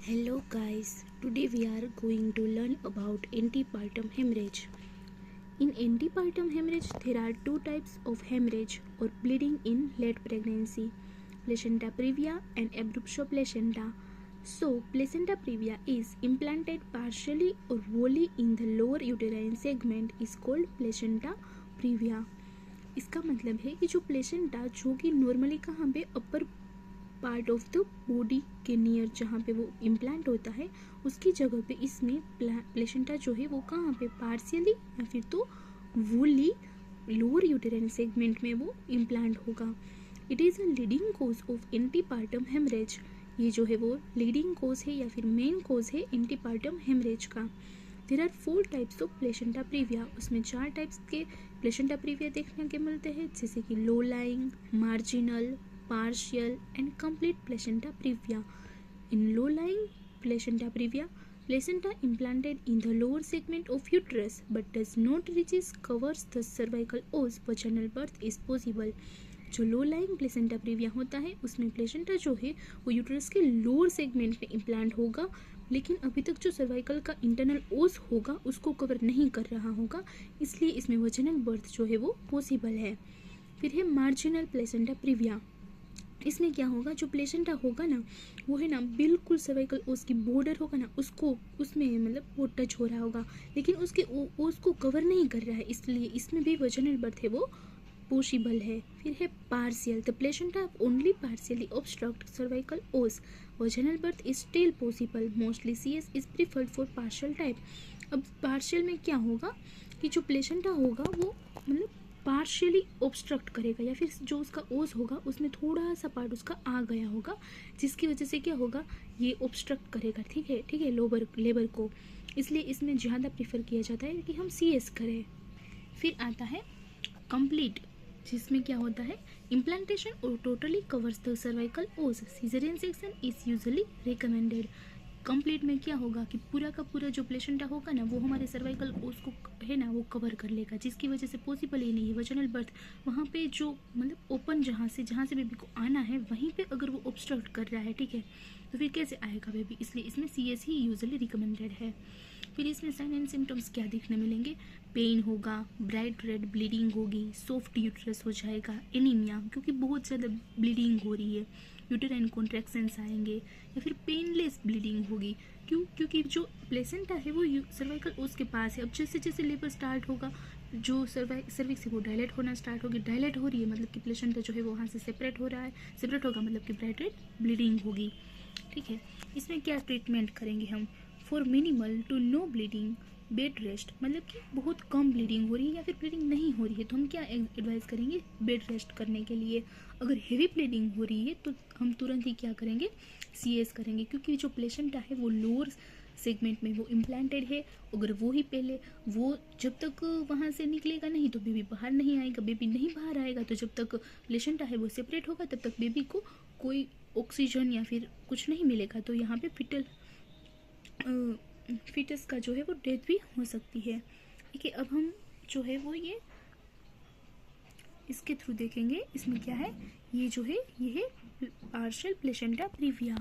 Hello guys, today we are going to learn about antepartum hemorrhage. In antepartum hemorrhage, there are two types of hemorrhage or bleeding in late pregnancy, placenta previa and abruptio placenta. So, placenta previa is implanted partially or wholly in the lower uterine segment is called placenta previa. इसका मतलब है कि जो placenta जो कि normally कहाँ पे upper part of the body के नियर जहाँ पे वो इम्प्लांट होता है उसकी जगह पे इसमें प्लेसेंटा जो है वो कहाँ पे पार्शियली या फिर तो वुली लोअर यूटेराइन सेगमेंट में वो इम्प्लांट होगा. It is a leading cause of antepartum haemorrhage. ये जो है वो लीडिंग कोज है या फिर मेन कोज है एंटीपार्टम हेमरेज का. There are 4 types of placenta praevia. उसमें 4 टाइप्स के प्लेसेंटा प्रीविया देखने के मिलते हैं, जैसे कि low lying, marginal, partial and complete placenta previa. In low-lying placenta previa, placenta implanted in the lower segment of uterus but does not reaches covers the cervical os. Vaginal birth is possible. जो low lying placenta previa होता है उसमें placenta जो है वो uterus के lower segment में implant होगा, लेकिन अभी तक जो सर्वाइकल का इंटरनल ओस होगा उसको कवर नहीं कर रहा होगा, इसलिए इसमें वजिनल बर्थ जो है वो पॉसिबल है. फिर है मार्जिनल प्लेसेंटा प्रीविया. इसमें क्या होगा, जो प्लेसेंटा होगा ना वो है ना बिल्कुल सर्वाइकल ओस की बॉर्डर होगा ना उसको उसमें मतलब वो टच हो रहा होगा, लेकिन उसके ओस को कवर नहीं कर रहा है, इसलिए इसमें भी वजिनल बर्थ है वो पॉसिबल है. फिर है partial. The placenta only partially obstruct cervical os. Vaginal birth is still possible. Mostly CS is preferred for partial type. अब पार्शियल में क्या होगा कि जो प्लेसेंटा होगा वो मतलब पार्शियली ऑब्स्ट्रक्ट करेगा या फिर जो उसका ओस होगा उसमें थोड़ा सा पार्ट उसका आ गया होगा, जिसकी वजह से क्या होगा ये ऑब्स्ट्रक्ट करेगा. ठीक है लेबर को, इसलिए इसमें ज़्यादा प्रीफर किया जाता है कि हम सीएस करें. फिर आता है कंप्लीट, जिसमें क्या होता है इम्प्लांटेशन और टोटली कवर्स द सर्वाइकल ओस. Caesarean section is usually recommended. Complete में क्या होगा कि पूरा का पूरा जो प्लेसेंटा होगा ना वो हमारे सर्वाइकल ओस को है ना वो कवर कर लेगा, जिसकी वजह से पॉसिबल ही नहीं है वजिनल बर्थ. वहाँ पे जो मतलब ओपन जहाँ से बेबी को आना है वहीं पे अगर वो ऑब्स्ट्रक्ट कर रहा है, ठीक है, तो फिर कैसे आएगा बेबी, इसलिए इसमें सीएस ही यूजुअली रिकमेंडेड है. फिर इसमें साइन एंड सिम्टम्स क्या देखने मिलेंगे, पेन होगा, ब्राइट रेड ब्लीडिंग होगी, सॉफ्ट यूट्रस हो जाएगा, एनीमिया क्योंकि बहुत ज़्यादा ब्लीडिंग हो रही है, यूटेराइन कॉन्ट्रैक्शंस आएंगे, या फिर पेनलेस ब्लीडिंग होगी. क्योंकि जो प्लेसेंटा है वो सर्वाइकल ओस के पास है. अब जैसे जैसे लेबर स्टार्ट होगा जो सर्विक्स है वो डायलेट होना स्टार्ट होगी. डायलेट हो रही है मतलब कि प्लेसेंटा जो है वो वहाँ से सेपरेट हो रहा है, सेपरेट होगा मतलब कि ब्राइट रेड ब्लीडिंग होगी. ठीक है, इसमें क्या ट्रीटमेंट करेंगे हम, for minimal to no bleeding bed rest. मतलब कि बहुत कम ब्लीडिंग हो रही है या फिर ब्लीडिंग नहीं हो रही है तो हम क्या एडवाइस करेंगे, बेड रेस्ट करने के लिए. अगर हेवी ब्लीडिंग हो रही है तो हम तुरंत ही क्या करेंगे, सीएस करेंगे, क्योंकि जो प्लेसेंटा है वो लोअर सेगमेंट में वो इम्प्लांटेड है. अगर वो ही पहले वो जब तक वहाँ से निकलेगा नहीं तो बेबी बाहर नहीं आएगा. बेबी नहीं बाहर आएगा तो जब तक प्लेसेंटा है वो सेपरेट होगा तब तक बेबी को कोई ऑक्सीजन या फिर कुछ नहीं मिलेगा, तो यहाँ पे फिटस का जो है वो डेथ भी हो सकती है. ठीक है, अब हम जो है वो ये इसके थ्रू देखेंगे. इसमें क्या है, ये जो है ये है पार्शियल प्लेसेंटा प्रीविया.